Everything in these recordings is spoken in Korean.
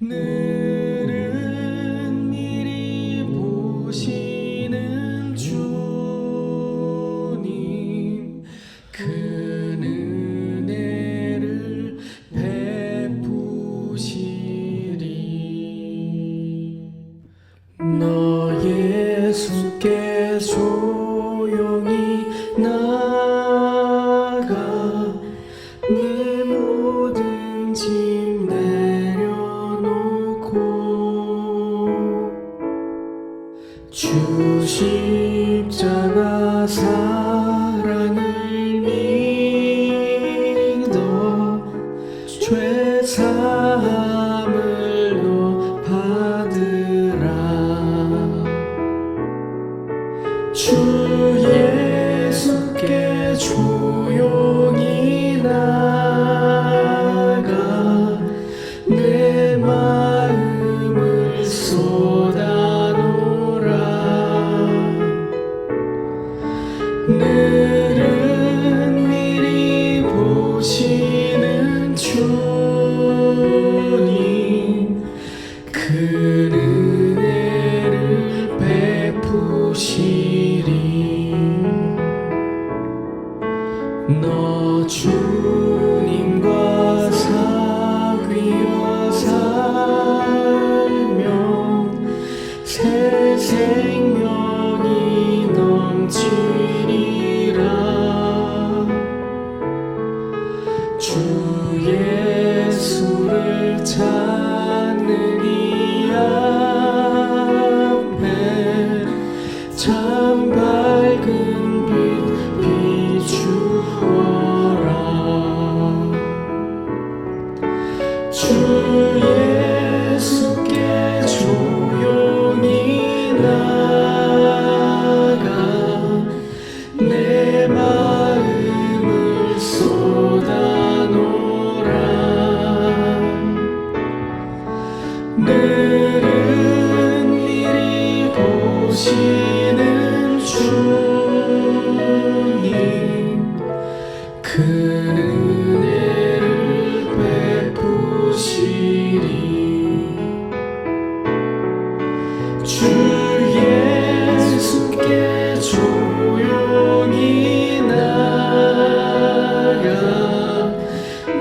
늘은 미리 보시는 주님, 그 은혜를 베푸시리. 너 예수께 조용히 나가 내 모든 짐 내려놓고 주 십자가 사랑을 믿어 죄 사함을 너 받으라. 주 예수께 조용히 나가 내 마음을 쏟아놓으라. 늘은 미리 보시는 주님, 그 은혜를 베푸시리. 너 주님과 사귀어 살면 새 생명이 넘치리라. 주 예수를 찾는 이 앞에 참 밝은 빛 비추어라. 주 예수께 조용히 나가 내 마음을 쏟아놓으라. 늘은 미리 보시는 주님, 그 은혜를 베푸시리. 주 예수께 조용히 나가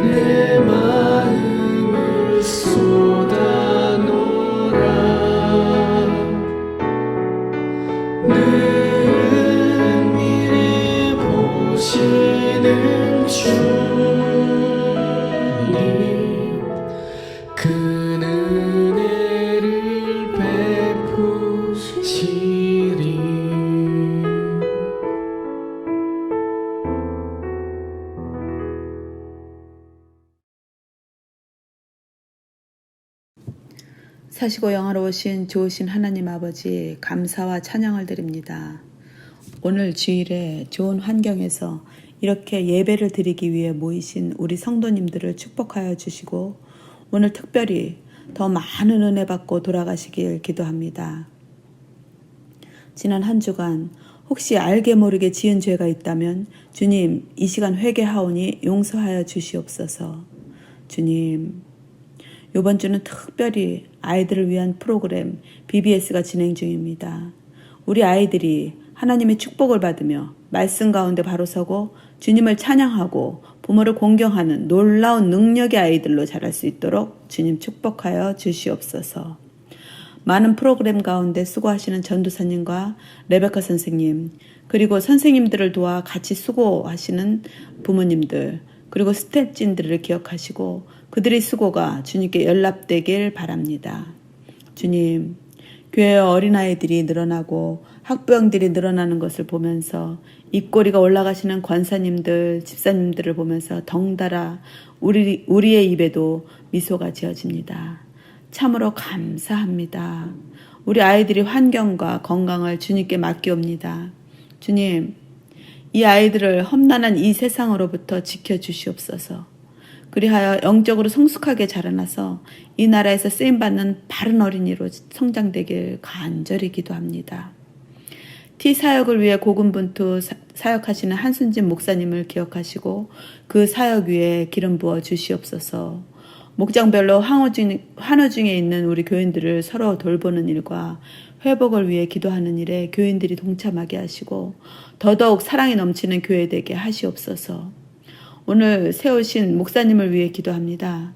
내 마음을 쏟아놓으라. 늘은 미리 보시는 주님, 그 은혜를 베푸시리. 사시고 영화로우신 좋으신 하나님 아버지, 감사와 찬양을 드립니다. 오늘 주일에 좋은 환경에서 이렇게 예배를 드리기 위해 모이신 우리 성도님들을 축복하여 주시고 오늘 특별히 더 많은 은혜 받고 돌아가시길 기도합니다. 지난 한 주간 혹시 알게 모르게 지은 죄가 있다면 주님, 이 시간 회개하오니 용서하여 주시옵소서. 주님, 이번 주는 특별히 아이들을 위한 프로그램 BBS가 진행 중입니다. 우리 아이들이 하나님의 축복을 받으며 말씀 가운데 바로 서고 주님을 찬양하고 부모를 공경하는 놀라운 능력의 아이들로 자랄 수 있도록 주님 축복하여 주시옵소서. 많은 프로그램 가운데 수고하시는 전도사님과 레베카 선생님, 그리고 선생님들을 도와 같이 수고하시는 부모님들, 그리고 스태프진들을 기억하시고 그들의 수고가 주님께 연락되길 바랍니다. 주님, 교회 어린아이들이 늘어나고 학부형들이 늘어나는 것을 보면서 입꼬리가 올라가시는 권사님들, 집사님들을 보면서 덩달아 우리의 입에도 미소가 지어집니다. 참으로 감사합니다. 우리 아이들의 환경과 건강을 주님께 맡기옵니다. 주님, 이 아이들을 험난한 이 세상으로부터 지켜주시옵소서. 그리하여 영적으로 성숙하게 자라나서 이 나라에서 쓰임받는 바른 어린이로 성장되길 간절히 기도합니다. T사역을 위해 고군분투 사역하시는 한순진 목사님을 기억하시고 그 사역 위에 기름 부어 주시옵소서. 목장별로 환우 중에 있는 우리 교인들을 서로 돌보는 일과 회복을 위해 기도하는 일에 교인들이 동참하게 하시고 더더욱 사랑이 넘치는 교회 되게 하시옵소서. 오늘 세우신 목사님을 위해 기도합니다.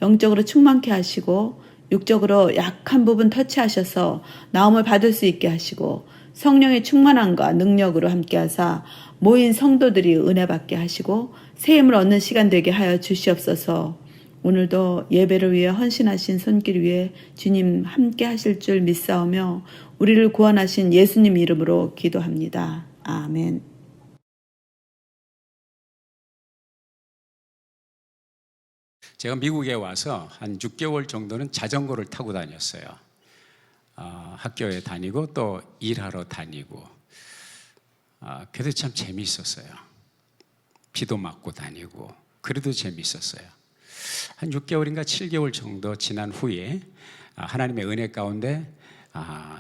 영적으로 충만케 하시고 육적으로 약한 부분 터치하셔서 나음을 받을 수 있게 하시고 성령의 충만함과 능력으로 함께하사 모인 성도들이 은혜 받게 하시고 새 힘을 얻는 시간 되게 하여 주시옵소서. 오늘도 예배를 위해 헌신하신 손길 위에 주님 함께 하실 줄 믿사오며 우리를 구원하신 예수님 이름으로 기도합니다. 아멘. 제가 미국에 와서 한 6개월 정도는 자전거를 타고 다녔어요. 학교에 다니고 또 일하러 다니고. 그래도 참 재미있었어요. 비도 맞고 다니고 그래도 재미있었어요. 한 6개월인가 7개월 정도 지난 후에 하나님의 은혜 가운데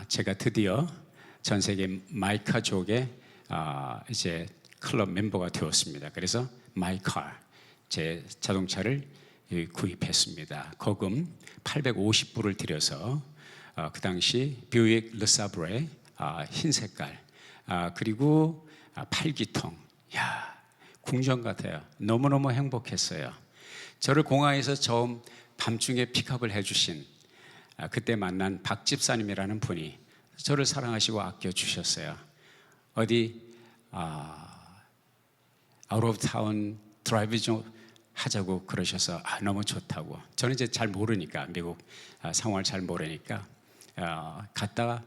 제가 드디어 전 세계 마이카족의 이제 클럽 멤버가 되었습니다. 그래서 마이카 제 자동차를 구입했습니다. 거금 850불을 들여서 그 당시 뷰익 르사브레 흰 색깔 그리고 8기통. 야, 궁전 같아요. 너무너무 행복했어요. 저를 공항에서 처음 밤중에 픽업을 해주신 그때 만난 박 집사님이라는 분이 저를 사랑하시고 아껴주셨어요. 어디 out of town 드라이브 좀 하자고 그러셔서 너무 좋다고. 저는 이제 잘 모르니까 미국 상황을 잘 모르니까 갔다가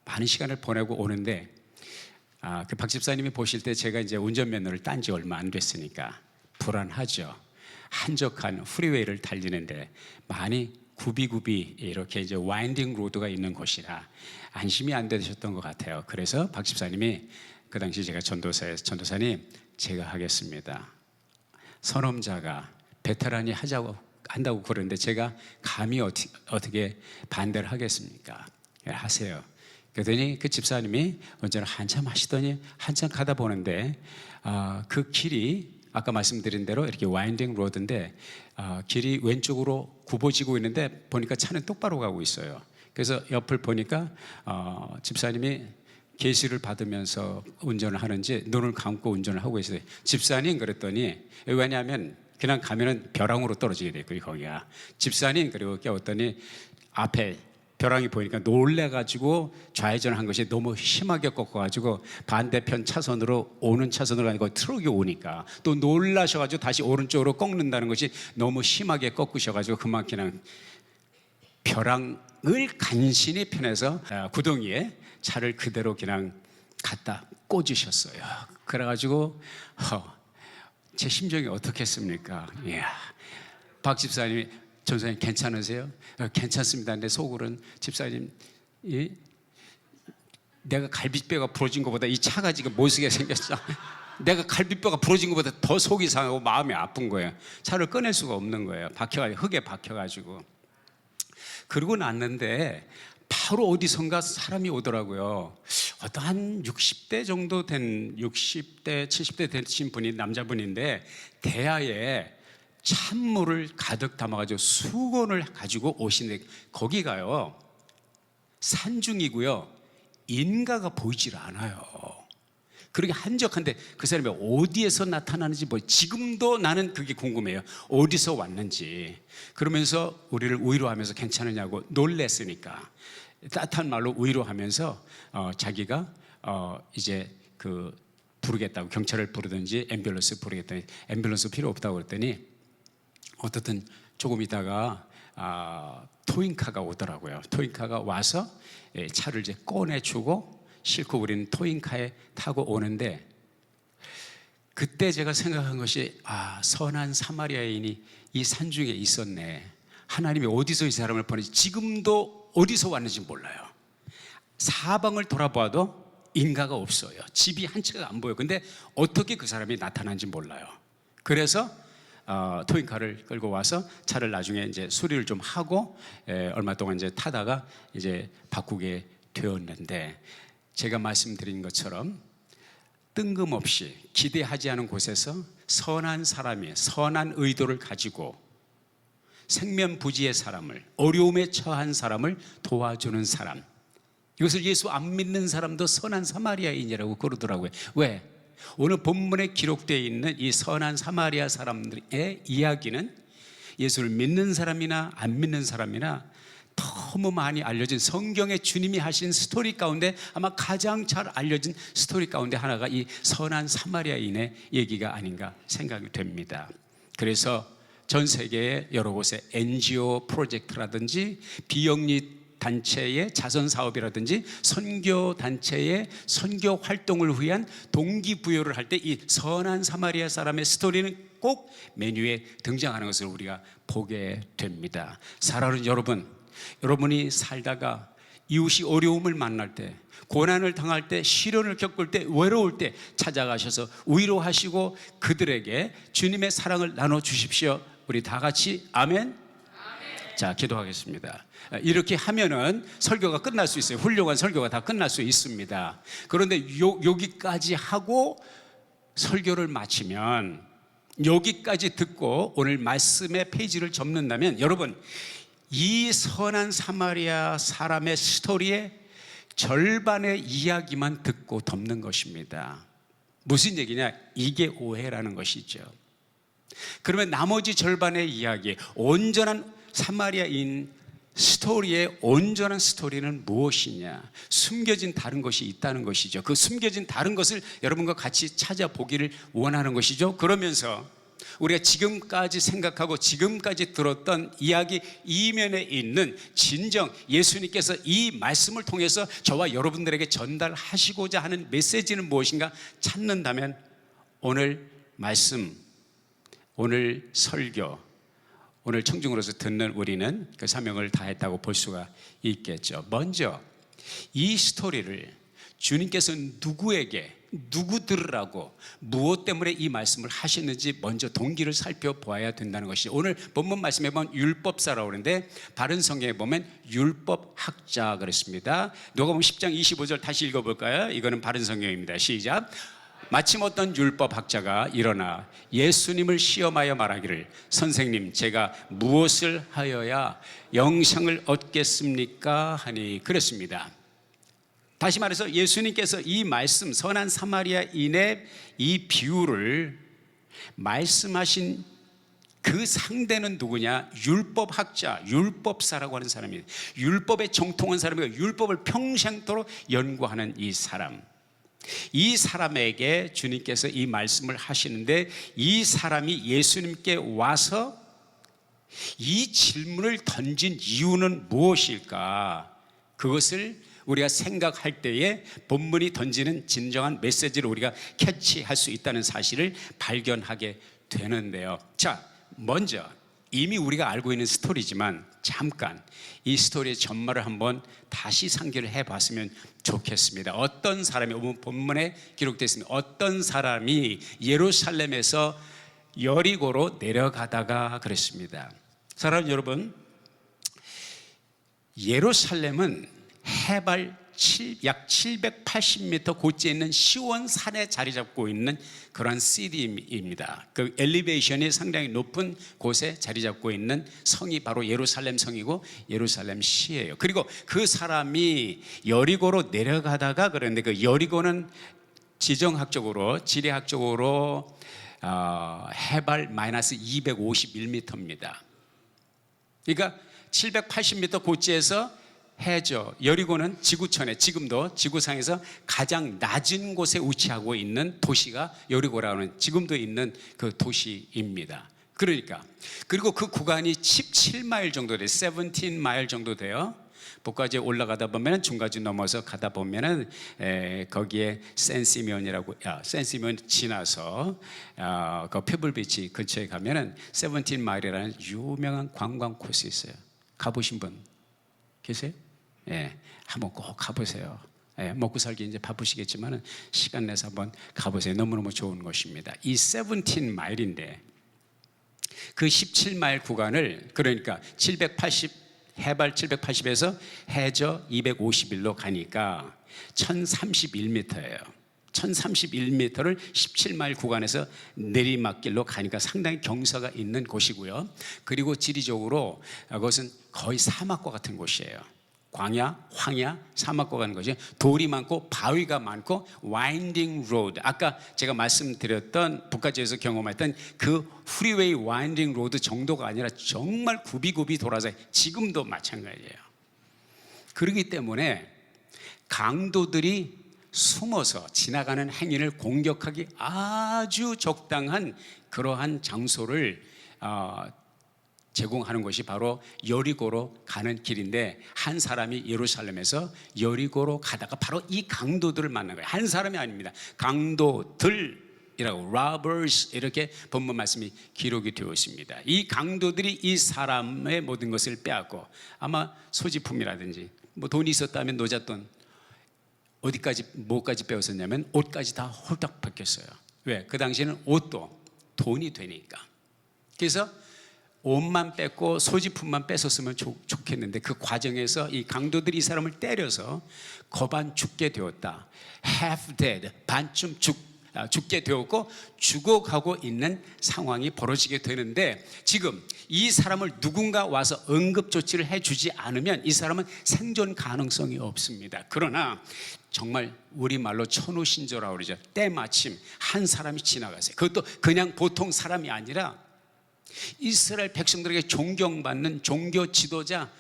많은 시간을 보내고 오는데 그 박 집사님이 보실 때 제가 이제 운전면허를 딴 지 얼마 안 됐으니까 불안하죠. 한적한 프리웨이를 달리는데 많이 굽이굽이 이렇게 이제 와인딩 로드가 있는 곳이라 안심이 안 되셨던 것 같아요. 그래서 박 집사님이 그 당시 제가 전도사에서 전도사님 제가 하겠습니다. 선험자가 베테랑이 한다고 그러는데 제가 감히 어떻게 반대를 하겠습니까? 하세요. 그러더니 그 집사님이 운전을 한참 하시더니 한참 가다 보는데 그 길이 아까 말씀드린 대로 이렇게 와인딩 로드인데 길이 왼쪽으로 굽어지고 있는데 보니까 차는 똑바로 가고 있어요. 그래서 옆을 보니까 집사님이 계시를 받으면서 운전을 하는지 눈을 감고 운전을 하고 있어요. 집사님 그랬더니 왜냐하면 그냥 가면은 벼랑으로 떨어지게 돼요. 거기가 집사님 그리고 이렇게 왔더니 앞에 벼랑이 보이니까 놀래가지고 좌회전한 것이 너무 심하게 꺾어가지고 반대편 차선으로 오는 차선으로 아니고 트럭이 오니까 또 놀라셔가지고 다시 오른쪽으로 꺾는다는 것이 너무 심하게 꺾으셔가지고 그만 그냥 벼랑을 간신히 편해서 구덩이에 차를 그대로 그냥 갖다 꽂으셨어요. 그래가지고 제 심정이 어떻겠습니까? 이야, 박 집사님이 전사님 괜찮으세요? 괜찮습니다. 근데 속으로는 집사님 내가 갈비뼈가 부러진 것보다 이 차가 지금 못쓰게 생겼어. 내가 갈비뼈가 부러진 것보다 더 속이 상하고 마음이 아픈 거예요. 차를 꺼낼 수가 없는 거예요. 흙에 박혀가지고. 그러고 났는데 바로 어디선가 사람이 오더라고요. 어떤 한 60대 정도 된 60대 70대 되신 분이 남자분인데 대야에 찬물을 가득 담아가지고 수건을 가지고 오시는데 거기가요 산중이고요 인가가 보이질 않아요. 그렇게 한적한데 그 사람이 어디에서 나타나는지 지금도 나는 그게 궁금해요. 어디서 왔는지. 그러면서 우리를 위로하면서 괜찮으냐고 놀랬으니까 따뜻한 말로 위로하면서 자기가 이제 부르겠다고 경찰을 부르든지 앰뷸런스 부르겠다니 앰뷸런스 필요 없다고 그랬더니 어떻든 조금 있다가 토잉카가 오더라고요. 토잉카가 와서 차를 이제 꺼내주고 싣고 우리는 토잉카에 타고 오는데 그때 제가 생각한 것이 선한 사마리아인이 이 산중에 있었네. 하나님이 어디서 이 사람을 보내지 지금도 어디서 왔는지 몰라요. 사방을 돌아봐도 인가가 없어요. 집이 한 채가 안 보여요. 근데 어떻게 그 사람이 나타난지 몰라요. 그래서 토잉카를 끌고 와서 차를 나중에 이제 수리를 좀 하고 얼마 동안 이제 타다가 이제 바꾸게 되었는데 제가 말씀드린 것처럼 뜬금없이 기대하지 않은 곳에서 선한 사람이 선한 의도를 가지고 생면부지의 사람을, 어려움에 처한 사람을 도와주는 사람. 이것을 예수 안 믿는 사람도 선한 사마리아인이라고 그러더라고요. 왜? 오늘 본문에 기록되어 있는 이 선한 사마리아 사람들의 이야기는 예수를 믿는 사람이나 안 믿는 사람이나 너무 많이 알려진 성경에 주님이 하신 스토리 가운데 아마 가장 잘 알려진 스토리 가운데 하나가 이 선한 사마리아인의 얘기가 아닌가 생각이 됩니다. 그래서 전 세계의 여러 곳에 NGO 프로젝트라든지 비영리 단체의 자선 사업이라든지 선교 단체의 선교 활동을 위한 동기부여를 할 때 이 선한 사마리아 사람의 스토리는 꼭 메뉴에 등장하는 것을 우리가 보게 됩니다. 사랑하는 여러분이 살다가 이웃이 어려움을 만날 때, 고난을 당할 때, 시련을 겪을 때, 외로울 때 찾아가셔서 위로하시고 그들에게 주님의 사랑을 나눠주십시오. 우리 다 같이 아멘. 자, 기도하겠습니다. 이렇게 하면은 설교가 끝날 수 있어요. 훌륭한 설교가 다 끝날 수 있습니다. 그런데 여기까지 하고 설교를 마치면, 여기까지 듣고 오늘 말씀의 페이지를 접는다면, 여러분, 이 선한 사마리아 사람의 스토리의 절반의 이야기만 듣고 덮는 것입니다. 무슨 얘기냐? 이게 오해라는 것이죠. 그러면 나머지 절반의 이야기, 온전한 사마리아인 스토리의 온전한 스토리는 무엇이냐? 숨겨진 다른 것이 있다는 것이죠. 그 숨겨진 다른 것을 여러분과 같이 찾아보기를 원하는 것이죠. 그러면서 우리가 지금까지 생각하고 지금까지 들었던 이야기 이면에 있는 진정 예수님께서 이 말씀을 통해서 저와 여러분들에게 전달하시고자 하는 메시지는 무엇인가 찾는다면, 오늘 말씀, 오늘 설교, 오늘 청중으로서 듣는 우리는 그 사명을 다했다고 볼 수가 있겠죠. 먼저 이 스토리를 주님께서 누구에게, 누구 들으라고, 무엇 때문에 이 말씀을 하셨는지 먼저 동기를 살펴보아야 된다는 것이, 오늘 본문 말씀에 보면 율법사라고 그러는데 바른 성경에 보면 율법학자 그랬습니다. 누가복음 10장 25절 다시 읽어볼까요? 이거는 바른 성경입니다. 시작. 마침 어떤 율법학자가 일어나 예수님을 시험하여 말하기를, 선생님, 제가 무엇을 하여야 영생을 얻겠습니까? 하니 그랬습니다. 다시 말해서 예수님께서 이 말씀, 선한 사마리아인의 이 비유를 말씀하신 그 상대는 누구냐? 율법학자, 율법사라고 하는 사람이에요. 율법에 정통한 사람이고 율법을 평생도록 연구하는 이 사람. 이 사람에게 주님께서 이 말씀을 하시는데, 이 사람이 예수님께 와서 이 질문을 던진 이유는 무엇일까? 그것을 우리가 생각할 때에 본문이 던지는 진정한 메시지를 우리가 캐치할 수 있다는 사실을 발견하게 되는데요. 자, 먼저 이미 우리가 알고 있는 스토리지만 잠깐 이 스토리의 전말을 한번 다시 상기를 해봤으면 좋겠습니다. 어떤 사람이, 오늘 본문에 기록되어 있습니다. 어떤 사람이 예루살렘에서 여리고로 내려가다가 그랬습니다. 사랑하는 여러분, 예루살렘은 해발 약 780m 고지에 있는 시원산에 자리 잡고 있는 그러한 시티입니다. 그 엘리베이션이 상당히 높은 곳에 자리 잡고 있는 성이 바로 예루살렘 성이고 예루살렘 시예요. 그리고 그 사람이 여리고로 내려가다가 그랬는데, 그 여리고는 지정학적으로, 지리학적으로 해발 마이너스 251m입니다. 그러니까 780m 고지에서 해저, 여리고는 지구촌에, 지금도 지구상에서 가장 낮은 곳에 위치하고 있는 도시가 여리고라고 하는, 지금도 있는 그 도시입니다. 그러니까, 그리고 그 구간이 17마일 정도 돼요. 17마일 정도 돼요. 북까지 올라가다 보면, 중까지 넘어서 가다 보면은 거기에 센시면이라고, 센시면 지나서 그 페블비치 근처에 가면은 17마일이라는 유명한 관광 코스 있어요. 가보신 분 계세요? 예, 한번 꼭 가보세요. 예, 먹고 살기 이제 바쁘시겠지만 시간 내서 한번 가보세요. 너무너무 좋은 곳입니다. 이 17마일인데 그 17마일 구간을, 그러니까 780, 해발 780에서 해저 251로 가니까 1031m예요. 1031m를 17마일 구간에서 내리막길로 가니까 상당히 경사가 있는 곳이고요. 그리고 지리적으로 그것은 거의 사막과 같은 곳이에요. 광야, 황야, 사막과 같은 것이 돌이 많고 바위가 많고 와인딩 로드, 아까 제가 말씀드렸던 북가지에서 경험했던 그 프리웨이 와인딩 로드 정도가 아니라 정말 굽이굽이 돌아서 지금도 마찬가지예요. 그렇기 때문에 강도들이 숨어서 지나가는 행인을 공격하기 아주 적당한 그러한 장소를 제공하는 것이 바로 여리고로 가는 길인데, 한 사람이 예루살렘에서 여리고로 가다가 바로 이 강도들을 만난 거예요. 한 사람이 아닙니다. 강도들이라고, robbers, 이렇게 본문 말씀이 기록이 되어 있습니다. 이 강도들이 이 사람의 모든 것을 빼앗고, 아마 소지품이라든지 뭐 돈이 있었다면 노잣돈, 어디까지 뭐까지 빼앗았냐면 옷까지 다 홀딱 벗겼어요. 왜? 그 당시에는 옷도 돈이 되니까. 그래서 옷만 뺐고 소지품만 뺏었으면 좋겠는데, 그 과정에서 이 강도들이 이 사람을 때려서 거반 죽게 되었다. half dead, 반쯤 죽게 되었고 죽어가고 있는 상황이 벌어지게 되는데, 지금 이 사람을 누군가 와서 응급조치를 해주지 않으면 이 사람은 생존 가능성이 없습니다. 그러나 정말 우리말로 천우신조라고 그러죠. 때마침 한 사람이 지나갔어요. 그것도 그냥 보통 사람이 아니라 이스라엘 백성들에게 존경받는 종교 지도자,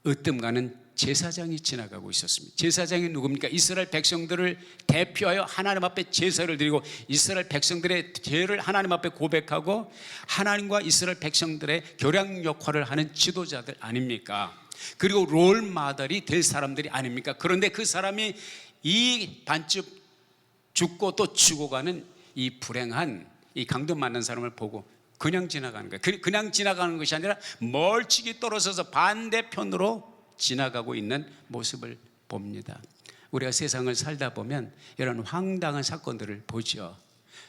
으뜸가는 제사장이 지나가고 있었습니다. 제사장이 누굽니까? 이스라엘 백성들을 대표하여 하나님 앞에 제사를 드리고 이스라엘 백성들의 죄를 하나님 앞에 고백하고 하나님과 이스라엘 백성들의 교량 역할을 하는 지도자들 아닙니까? 그리고 롤모델이 될 사람들이 아닙니까? 그런데 그 사람이 이 반쯤 죽고 또 죽어가는 이 불행한 이 강도 만난 사람을 보고 그냥 지나가는 거예요. 그냥 지나가는 것이 아니라 멀찍이 떨어져서 반대편으로 지나가고 있는 모습을 봅니다. 우리가 세상을 살다 보면 이런 황당한 사건들을 보죠.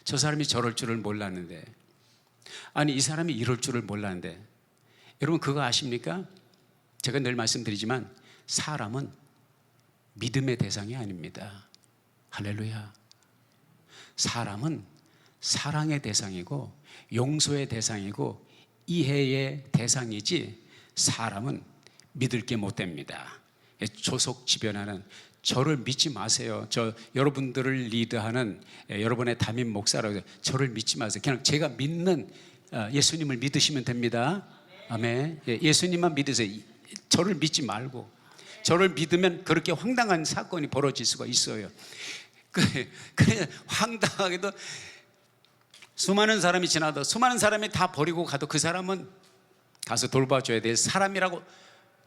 저 사람이 저럴 줄을 몰랐는데, 아니 이 사람이 이럴 줄을 몰랐는데. 여러분 그거 아십니까? 제가 늘 말씀드리지만 사람은 믿음의 대상이 아닙니다. 할렐루야. 사람은 사랑의 대상이고 용서의 대상이고 이해의 대상이지, 사람은 믿을 게 못 됩니다. 조속지변하는, 저를 믿지 마세요. 저 여러분들을 리드하는 여러분의 담임 목사라고, 저를 믿지 마세요. 그냥 제가 믿는 예수님을 믿으시면 됩니다. 아멘. 예수님만 믿으세요. 저를 믿지 말고. 저를 믿으면 그렇게 황당한 사건이 벌어질 수가 있어요. 그래 황당하게도 수많은 사람이 지나도 수많은 사람이 다 버리고 가도 그 사람은 가서 돌봐줘야 될 사람이라고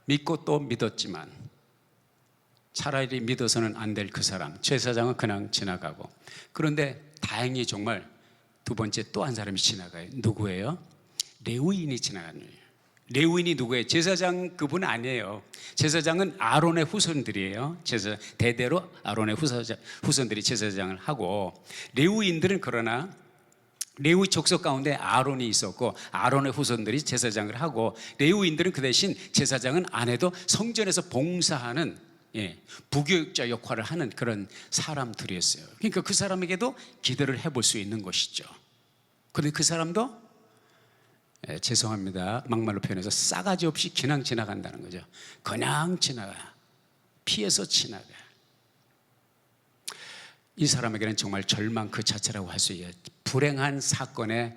믿고 또 믿었지만, 차라리 믿어서는 안 될 그 사람, 제사장은 그냥 지나가고. 그런데 다행히 정말 두 번째 또 한 사람이 지나가요. 누구예요? 레위인이 지나가는 거예요. 레위인이 누구예요? 제사장 그분 아니에요. 제사장은 아론의 후손들이에요. 대대로 아론의 후손들이 제사장을 하고, 레위인들은 그러나 레위 족속 가운데 아론이 있었고 아론의 후손들이 제사장을 하고, 레위인들은 그 대신 제사장은 안 해도 성전에서 봉사하는 부교육자 역할을 하는 그런 사람들이었어요. 그러니까 그 사람에게도 기대를 해볼 수 있는 것이죠. 그런데 그 사람도 죄송합니다, 막말로 표현해서 싸가지 없이 그냥 지나간다는 거죠. 그냥 지나가, 피해서 지나가. 이 사람에게는 정말 절망 그 자체라고 할 수 있어요. 불행한 사건의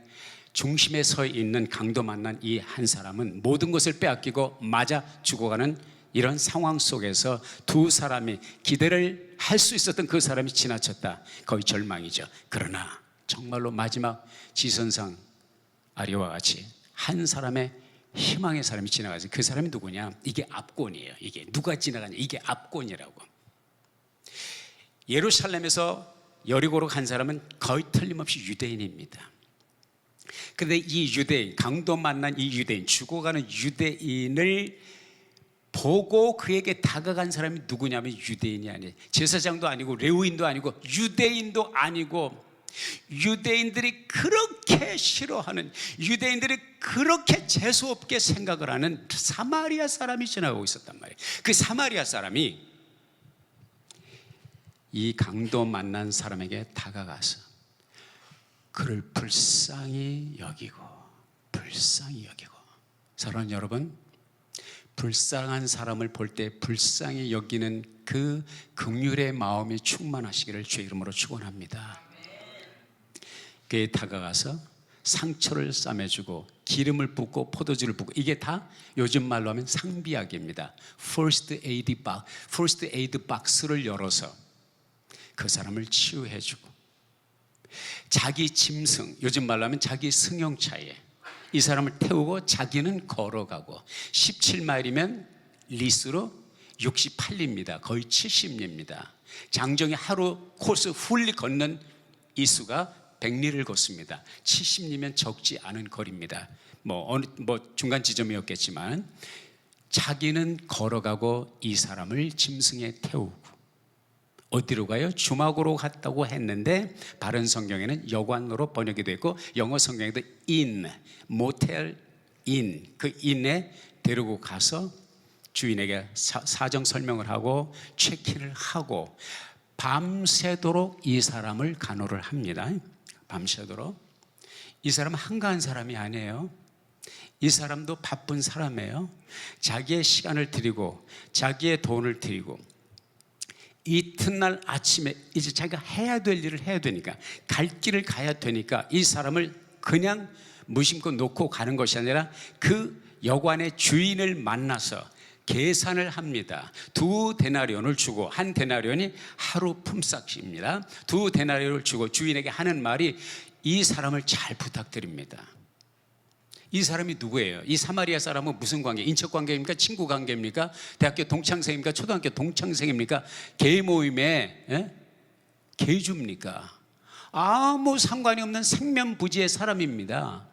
중심에 서 있는 강도 만난 이 한 사람은 모든 것을 빼앗기고 맞아 죽어가는 이런 상황 속에서 두 사람이 기대를 할 수 있었던 그 사람이 지나쳤다. 거의 절망이죠. 그러나 정말로 마지막 지선상 아리와 같이 한 사람의 희망의 사람이 지나가지. 그 사람이 누구냐? 이게 압권이에요. 이게 누가 지나가냐? 이게 압권이라고. 예루살렘에서 여리고로 간 사람은 거의 틀림없이 유대인입니다. 그런데 이 유대인, 강도 만난 이 유대인, 죽어가는 유대인을 보고 그에게 다가간 사람이 누구냐면 유대인이 아니에요. 제사장도 아니고 레위인도 아니고 유대인도 아니고, 유대인들이 그렇게 싫어하는, 유대인들이 그렇게 재수없게 생각을 하는 사마리아 사람이 지나가고 있었단 말이에요. 그 사마리아 사람이 이 강도 만난 사람에게 다가가서 그를 불쌍히 여기고 사랑하는 여러분, 불쌍한 사람을 볼 때 불쌍히 여기는 그 긍휼의 마음이 충만하시기를 주의 이름으로 축원합니다. 그에 다가가서 상처를 싸매주고 기름을 붓고 포도주를 붓고, 이게 다 요즘 말로 하면 상비약입니다. First aid 박스를 열어서 그 사람을 치유해주고, 자기 짐승, 요즘 말로 하면 자기 승용차에 이 사람을 태우고 자기는 걸어가고, 17마일이면 리스로 68리입니다. 거의 70리입니다. 장정이 하루 코스 훌리 걷는 이 수가 100리를 걷습니다. 70리면 적지 않은 거리입니다. 뭐 중간 지점이었겠지만 자기는 걸어가고 이 사람을 짐승에 태우고, 어디로 가요? 주막으로 갔다고 했는데 바른 성경에는 여관으로 번역이 되어 있고, 영어 성경에도 인, 모텔 인, 그 인에 데리고 가서 주인에게 사정 설명을 하고 체크인을 하고 밤새도록 이 사람을 간호를 합니다. 밤새도록. 이 사람은 한가한 사람이 아니에요. 이 사람도 바쁜 사람이에요. 자기의 시간을 드리고 자기의 돈을 드리고, 이튿날 아침에 이제 자기가 해야 될 일을 해야 되니까, 갈 길을 가야 되니까 이 사람을 그냥 무심코 놓고 가는 것이 아니라 그 여관의 주인을 만나서 계산을 합니다. 2데나리온을 주고, 1데나리온이 하루 품삯입니다. 2데나리온을 주고 주인에게 하는 말이, 이 사람을 잘 부탁드립니다. 이 사람이 누구예요? 이 사마리아 사람은 무슨 관계? 인척 관계입니까? 친구 관계입니까? 대학교 동창생입니까? 초등학교 동창생입니까? 개 모임에 개주입니까? 아무 상관이 없는 생면부지의 사람입니다.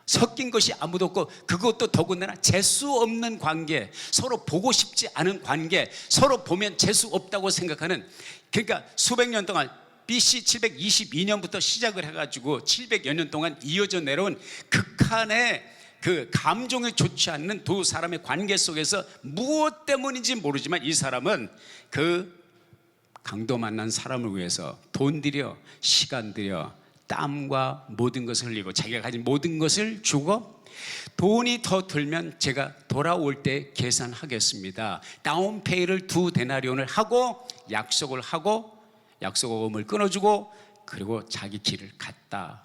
섞인 것이 아무도 없고, 그것도 더군다나 재수 없는 관계, 서로 보고 싶지 않은 관계, 서로 보면 재수 없다고 생각하는, 그러니까 수백 년 동안 BC 722년부터 시작을 해가지고 700여 년 동안 이어져 내려온 극한의 그 감정이 좋지 않는 두 사람의 관계 속에서 무엇 때문인지 모르지만 이 사람은 그 강도 만난 사람을 위해서 돈 들여, 시간 들여, 땀과 모든 것을 흘리고 자기가 가진 모든 것을 주고, 돈이 더 들면 제가 돌아올 때 계산하겠습니다. 다운페이를 2데나리온을 하고 약속을 하고 약속금을 끊어주고, 그리고 자기 길을 갔다.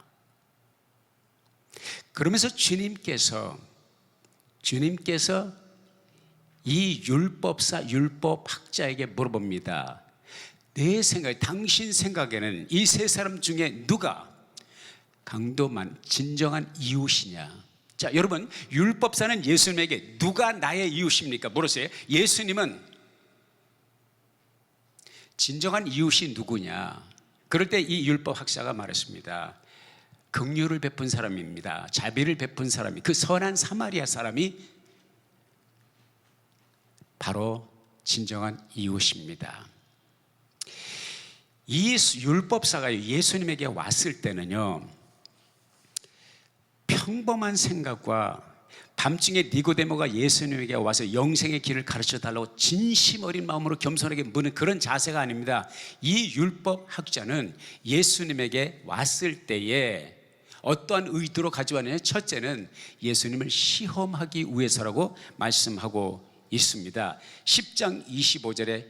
그러면서 주님께서 이 율법학자에게 물어봅니다. 내 생각에, 당신 생각에는 이 세 사람 중에 누가 강도만 진정한 이웃이냐? 자, 여러분, 율법사는 예수님에게 누가 나의 이웃입니까? 물었어요. 예수님은 진정한 이웃이 누구냐? 그럴 때 이 율법학자가 말했습니다. 긍휼을 베푼 사람입니다. 자비를 베푼 사람이, 그 선한 사마리아 사람이 바로 진정한 이웃입니다. 이 율법사가 예수님에게 왔을 때는요, 평범한 생각과, 밤중에 니고데모가 예수님에게 와서 영생의 길을 가르쳐달라고 진심 어린 마음으로 겸손하게 묻는 그런 자세가 아닙니다. 이 율법학자는 예수님에게 왔을 때에 어떠한 의도로 가져왔느냐? 첫째는 예수님을 시험하기 위해서라고 말씀하고 있습니다. 10장 25절에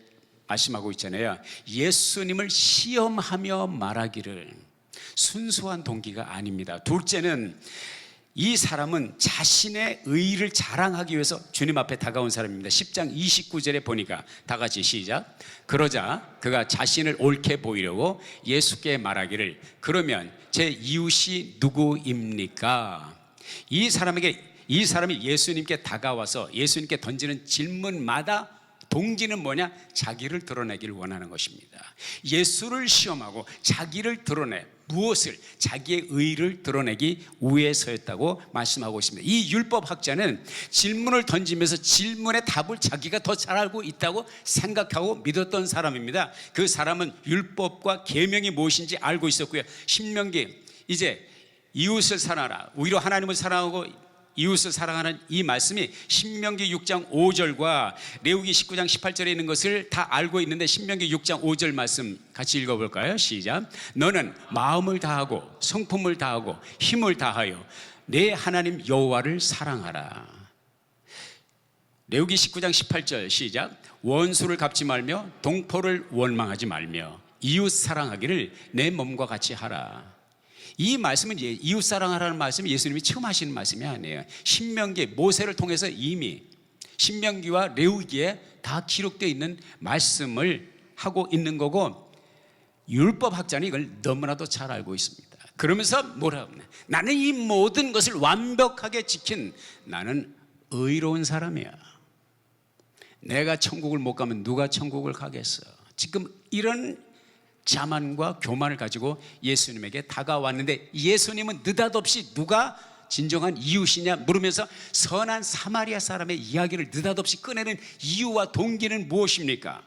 말씀하고 있잖아요. 예수님을 시험하며 말하기를. 순수한 동기가 아닙니다. 둘째는 이 사람은 자신의 의의를 자랑하기 위해서 주님 앞에 다가온 사람입니다. 10장 29절에 보니까 다 같이 시작. 그러자 그가 자신을 옳게 보이려고 예수께 말하기를, 그러면 제 이웃이 누구입니까? 이 사람이 예수님께 다가와서 예수님께 던지는 질문마다 동기는 뭐냐? 자기를 드러내기를 원하는 것입니다. 예수를 시험하고 자기를 드러내, 무엇을? 자기의 의의를 드러내기 위해서였다고 말씀하고 있습니다. 이 율법학자는 질문을 던지면서 질문의 답을 자기가 더 잘 알고 있다고 생각하고 믿었던 사람입니다. 그 사람은 율법과 계명이 무엇인지 알고 있었고요. 신명기, 이제 이웃을 사랑하라, 오히려 하나님을 사랑하고 이웃을 사랑하는 이 말씀이 신명기 6장 5절과 레위기 19장 18절에 있는 것을 다 알고 있는데 신명기 6장 5절 말씀 같이 읽어볼까요? 시작. 너는 마음을 다하고 성품을 다하고 힘을 다하여 내 하나님 여호와를 사랑하라. 레위기 19장 18절 시작. 원수를 갚지 말며 동포를 원망하지 말며 이웃 사랑하기를 내 몸과 같이 하라. 이 말씀은 이웃 사랑하라는 말씀은 예수님이 처음 하시는 말씀이 아니에요. 신명기 모세를 통해서 이미 신명기와 레위기에 다 기록되어 있는 말씀을 하고 있는 거고, 율법학자는 이걸 너무나도 잘 알고 있습니다. 그러면서 뭐라고 하냐, 나는 이 모든 것을 완벽하게 지킨 나는 의로운 사람이야. 내가 천국을 못 가면 누가 천국을 가겠어. 지금 이런 자만과 교만을 가지고 예수님에게 다가왔는데, 예수님은 느닷없이 누가 진정한 이웃이냐 물으면서 선한 사마리아 사람의 이야기를 느닷없이 꺼내는 이유와 동기는 무엇입니까?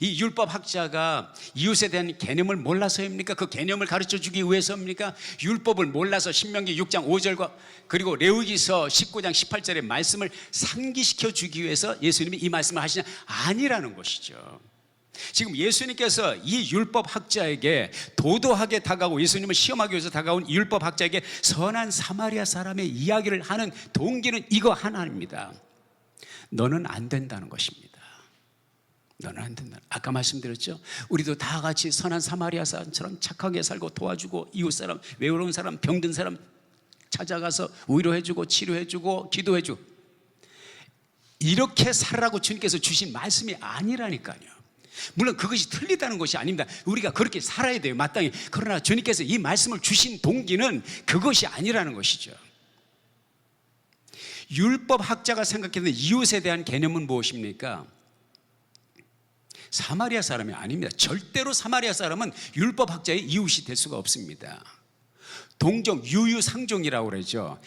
이 율법학자가 이웃에 대한 개념을 몰라서입니까? 그 개념을 가르쳐주기 위해서입니까? 율법을 몰라서 신명기 6장 5절과 그리고 레위기서 19장 18절의 말씀을 상기시켜 주기 위해서 예수님이 이 말씀을 하시냐? 아니라는 것이죠. 지금 예수님께서 이 율법학자에게 도도하게 다가오고 예수님을 시험하기 위해서 다가온 율법학자에게 선한 사마리아 사람의 이야기를 하는 동기는 이거 하나입니다. 너는 안 된다는 것입니다. 너는 안 된다. 아까 말씀드렸죠. 우리도 다 같이 선한 사마리아 사람처럼 착하게 살고 도와주고 이웃 사람, 외로운 사람, 병든 사람 찾아가서 위로해주고 치료해주고 기도해주고 이렇게 살라고 주님께서 주신 말씀이 아니라니까요. 물론 그것이 틀리다는 것이 아닙니다. 우리가 그렇게 살아야 돼요, 마땅히. 그러나 주님께서 이 말씀을 주신 동기는 그것이 아니라는 것이죠. 율법학자가 생각했던 이웃에 대한 개념은 무엇입니까? 사마리아 사람이 아닙니다. 절대로 사마리아 사람은 율법학자의 이웃이 될 수가 없습니다. 동종, 유유상종이라고 그러죠.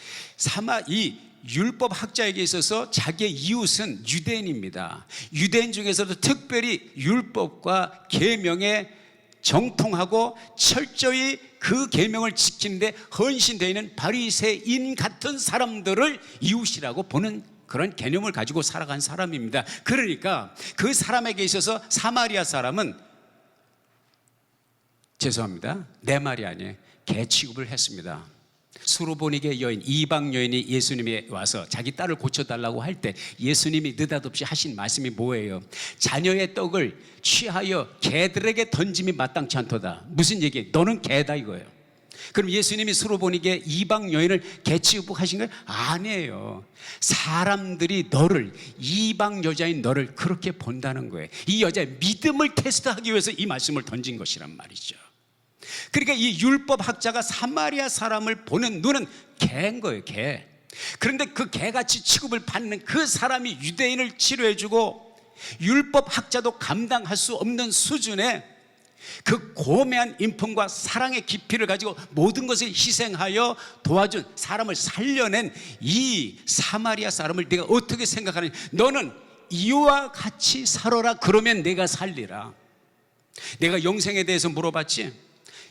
이 율법학자에게 있어서 자기의 이웃은 유대인입니다. 유대인 중에서도 특별히 율법과 계명에 정통하고 철저히 그 계명을 지키는데 헌신되어 있는 바리새인 같은 사람들을 이웃이라고 보는 그런 개념을 가지고 살아간 사람입니다. 그러니까 그 사람에게 있어서 사마리아 사람은, 죄송합니다, 내 말이 아니에요, 개 취급을 했습니다. 수로보니게 여인, 이방 여인이 예수님에 와서 자기 딸을 고쳐달라고 할 때 예수님이 느닷없이 하신 말씀이 뭐예요? 자녀의 떡을 취하여 개들에게 던짐이 마땅치 않도다. 무슨 얘기예요? 너는 개다 이거예요. 그럼 예수님이 수로보니게 이방 여인을 개 취급하신 거예요? 아니에요. 사람들이 너를, 이방 여자인 너를 그렇게 본다는 거예요. 이 여자의 믿음을 테스트하기 위해서 이 말씀을 던진 것이란 말이죠. 그러니까 이 율법학자가 사마리아 사람을 보는 눈은 개인 거예요, 개. 그런데 그 개같이 취급을 받는 그 사람이 유대인을 치료해주고 율법학자도 감당할 수 없는 수준의 그 고매한 인품과 사랑의 깊이를 가지고 모든 것을 희생하여 도와준, 사람을 살려낸 이 사마리아 사람을 내가 어떻게 생각하느냐? 너는 이와 같이 살아라, 그러면 내가 살리라. 내가 영생에 대해서 물어봤지?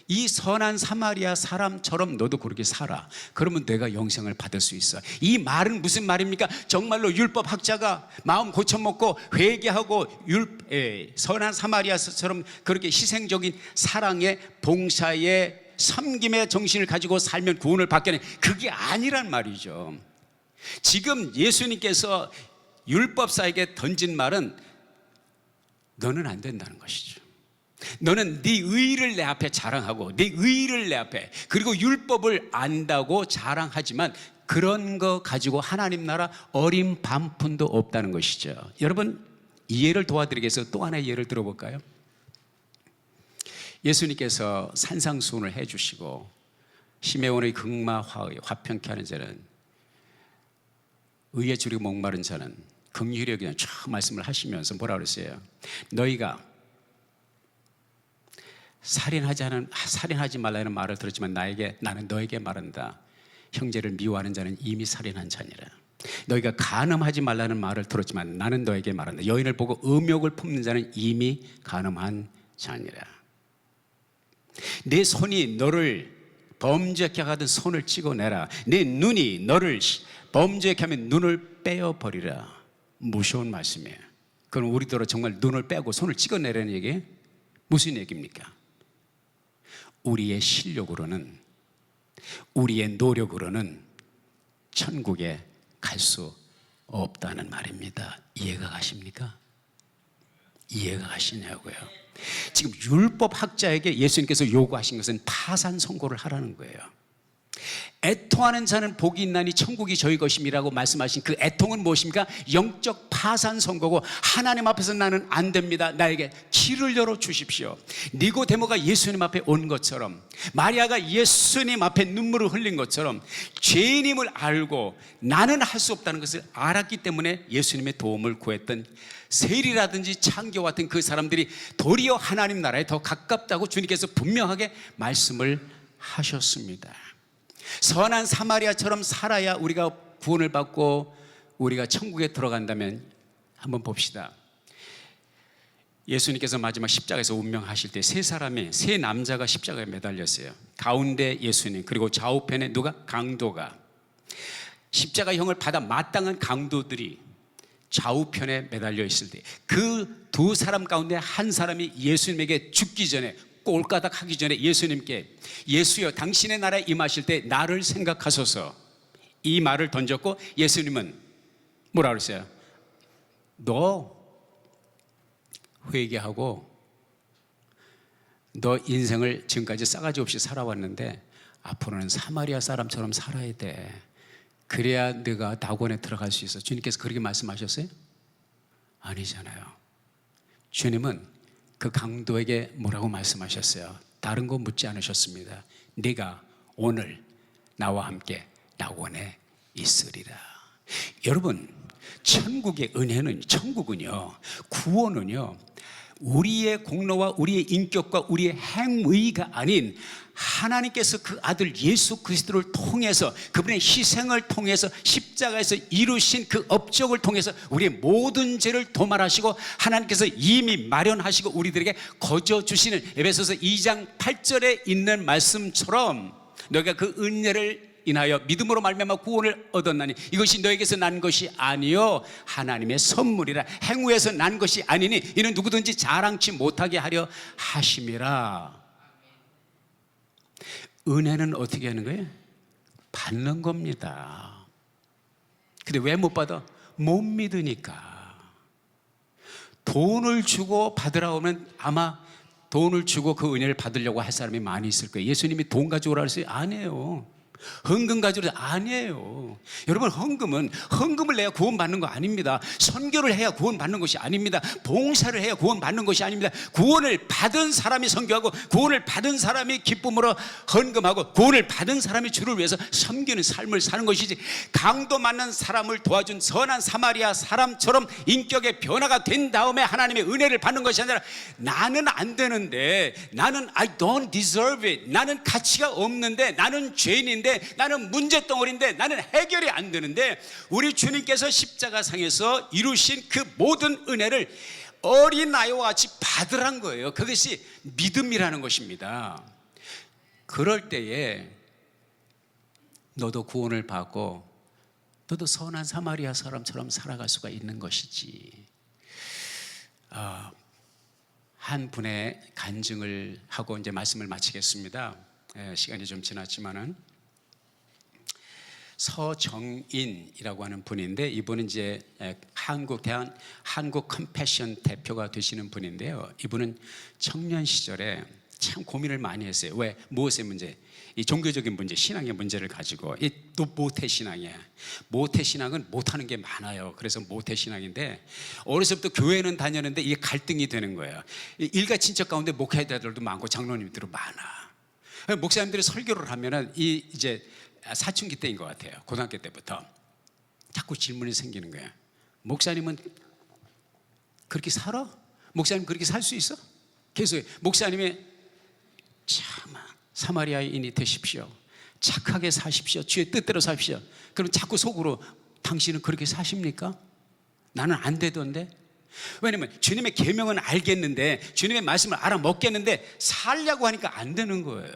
이 선한 사마리아 사람처럼 너도 그렇게 살아. 그러면 내가 영생을 받을 수 있어. 이 말은 무슨 말입니까? 정말로 율법학자가 마음 고쳐먹고 회개하고 선한 사마리아처럼 그렇게 희생적인 사랑의, 봉사의, 섬김의 정신을 가지고 살면 구원을 받겠네, 그게 아니란 말이죠. 지금 예수님께서 율법사에게 던진 말은 너는 안 된다는 것이죠. 너는 네 의의를 내 앞에 자랑하고 네 의의를 내 앞에, 그리고 율법을 안다고 자랑하지만 그런 거 가지고 하나님 나라 어림 반푼도 없다는 것이죠. 여러분, 이해를 도와드리겠어요? 또 하나의 예를 들어볼까요? 예수님께서 산상수훈을 해주시고 시메온의 극마화의 화평케 하는 자는, 의에 줄이고 목마른 자는 긍휼히 여기는 쫙 말씀을 하시면서 뭐라 그랬어요? 너희가 살인하지 말라는 말을 들었지만 나는 너에게 말한다. 형제를 미워하는 자는 이미 살인한 자니라. 너희가 간음하지 말라는 말을 들었지만 나는 너에게 말한다. 여인을 보고 음욕을 품는 자는 이미 간음한 자니라. 내 손이 너를 범죄케 하거든 손을 찍어내라. 네 눈이 너를 범죄케 하면 눈을 빼어버리라. 무서운 말씀이에요. 그럼 우리들은 정말 눈을 빼고 손을 찍어내라는 얘기예요? 무슨 얘기입니까? 우리의 실력으로는, 우리의 노력으로는 천국에 갈 수 없다는 말입니다. 이해가 가십니까? 이해가 가시냐고요. 지금 율법학자에게 예수님께서 요구하신 것은 파산 선고를 하라는 거예요. 애통하는 자는 복이 있나니 천국이 저희 것임이라고 말씀하신 그 애통은 무엇입니까? 영적 파산 선고고, 하나님 앞에서 나는 안 됩니다, 나에게 길을 열어 주십시오. 니고데모가 예수님 앞에 온 것처럼, 마리아가 예수님 앞에 눈물을 흘린 것처럼 죄인임을 알고 나는 할 수 없다는 것을 알았기 때문에 예수님의 도움을 구했던 세리라든지 창교 같은 그 사람들이 도리어 하나님 나라에 더 가깝다고 주님께서 분명하게 말씀을 하셨습니다. 선한 사마리아처럼 살아야 우리가 구원을 받고 우리가 천국에 들어간다면, 한번 봅시다. 예수님께서 마지막 십자가에서 운명하실 때 세 남자가 십자가에 매달렸어요. 가운데 예수님, 그리고 좌우편에 누가? 강도가. 십자가형을 받아 마땅한 강도들이 좌우편에 매달려 있을 때 그 두 사람 가운데 한 사람이 예수님에게 죽기 전에, 꼴까닥 하기 전에 예수님께, 예수여 당신의 나라에 임하실 때 나를 생각하소서, 이 말을 던졌고, 예수님은 뭐라 그랬어요? 너 회개하고 너 인생을 지금까지 싸가지 없이 살아왔는데 앞으로는 사마리아 사람처럼 살아야 돼. 그래야 네가 낙원에 들어갈 수 있어. 주님께서 그렇게 말씀하셨어요? 아니잖아요. 주님은 그 강도에게 뭐라고 말씀하셨어요? 다른 거 묻지 않으셨습니다. 네가 오늘 나와 함께 낙원에 있으리라. 여러분, 천국의 은혜는, 천국은요, 구원은요, 우리의 공로와 우리의 인격과 우리의 행위가 아닌 하나님께서 그 아들 예수 그리스도를 통해서, 그분의 희생을 통해서, 십자가에서 이루신 그 업적을 통해서 우리의 모든 죄를 도말하시고 하나님께서 이미 마련하시고 우리들에게 거저 주시는, 에베소서 2장 8절에 있는 말씀처럼 너희가 그 은혜를 인하여 믿음으로 말미암아 구원을 얻었나니 이것이 너에게서 난 것이 아니요 하나님의 선물이라. 행위에서 난 것이 아니니 이는 누구든지 자랑치 못하게 하려 하심이라. 은혜는 어떻게 하는 거예요? 받는 겁니다. 근데 왜 못 받아? 못 믿으니까. 돈을 주고 받으라 오면 아마 돈을 주고 그 은혜를 받으려고 할 사람이 많이 있을 거예요. 예수님이 돈 가져오라 그랬어요? 아니에요. 헌금 가지고 아니에요. 여러분, 헌금을 내야 구원받는 거 아닙니다. 선교를 해야 구원받는 것이 아닙니다. 봉사를 해야 구원받는 것이 아닙니다. 구원을 받은 사람이 선교하고, 구원을 받은 사람이 기쁨으로 헌금하고, 구원을 받은 사람이 주를 위해서 섬기는 삶을 사는 것이지, 강도 맞는 사람을 도와준 선한 사마리아 사람처럼 인격의 변화가 된 다음에 하나님의 은혜를 받는 것이 아니라, 나는 안 되는데, 나는 I don't deserve it, 나는 가치가 없는데, 나는 죄인인데, 나는 문제덩어리인데, 나는 해결이 안 되는데, 우리 주님께서 십자가상에서 이루신 그 모든 은혜를 어린아이와 같이 받으란 거예요. 그것이 믿음이라는 것입니다. 그럴 때에 너도 구원을 받고 너도 선한 사마리아 사람처럼 살아갈 수가 있는 것이지. 한 분의 간증을 하고 이제 말씀을 마치겠습니다. 시간이 좀 지났지만은, 서정인이라고 하는 분인데, 이분은 이제 한국 컴패션 대표가 되시는 분인데요. 이분은 청년 시절에 참 고민을 많이 했어요. 왜? 무엇의 문제? 이 종교적인 문제, 신앙의 문제를 가지고. 또 모태신앙이야. 모태신앙은 못하는 게 많아요. 그래서 모태신앙인데, 어려서부터 교회는 다녔는데 이게 갈등이 되는 거예요. 일가 친척 가운데 목회자들도 많고 장로님들도 많아. 목사님들이 설교를 하면은 이제 사춘기 때인 것 같아요. 고등학교 때부터 자꾸 질문이 생기는 거예요. 목사님은 그렇게 살아? 목사님 그렇게 살 수 있어? 계속 목사님이 참 사마리아인이 되십시오, 착하게 사십시오, 주의 뜻대로 사십시오. 그럼 자꾸 속으로, 당신은 그렇게 사십니까? 나는 안 되던데. 왜냐면 주님의 계명은 알겠는데, 주님의 말씀을 알아먹겠는데 살려고 하니까 안 되는 거예요.